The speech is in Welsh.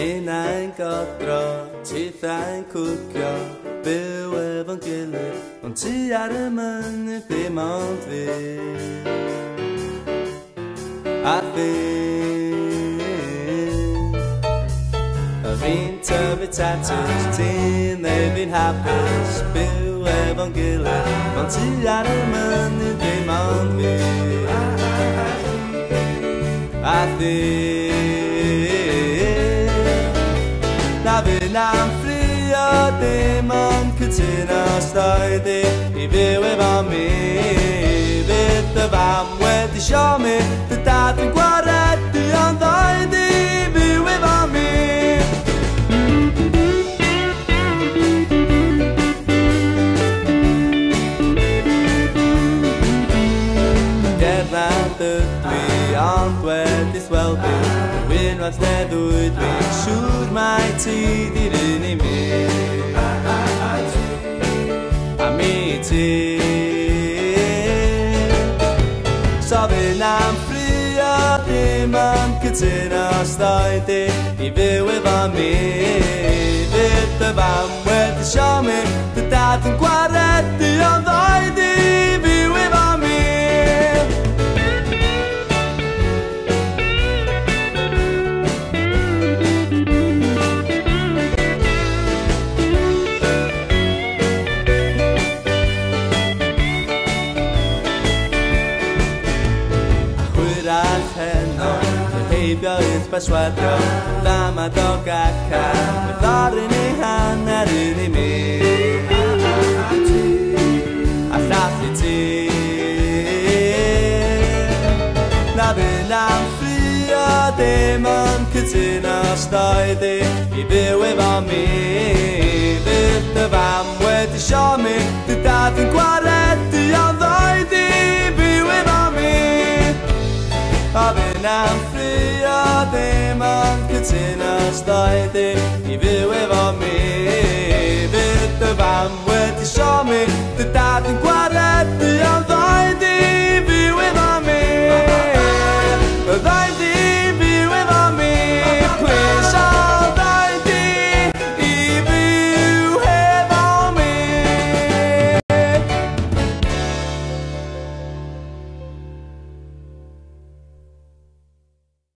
Minna'n godro, titha'n cwcio, byw efo'n gilydd, ond ti ar y mynydd dim ond fi. A fi, fi'n tyfu tatws, ti'n neu fi'n hapus, byw efo'n gilydd, ond ti ar y mynydd dim ond fi. A fi, na fi'n am ffrio dim ond cytuno stoed i fyw efo mi. Fydd y fam wedi sio mi, dy dad yn gwaredu ond ddoed i fyw efo mi. Gerdded ydw i ond wedi sweldu, wynwaith neddwyd fi, siŵr mai ti di'r un i mi. A mi ti. So fi'n am ffrio dim ond cytuno stoed i fyw efo mi. Fydd y fam wedi sio mi, dy dad yn gwaredu ond ddoed i fyw efo mi. Heibio i'r beswedio, ddamadog ac fydd orin i hanner un i mi. A llall i ti. Na fi'n am ffrio dim ond cytuno stoed i fyw efo mi. Fydd y fam wedi sio mi, dy dad yn gwaredu ond ddoed i fyw efo mi. A fi'n am ffrio dim ond cytuno stoed i fyw efo mi. Fydd y fam wedi sio mi, dy dad yn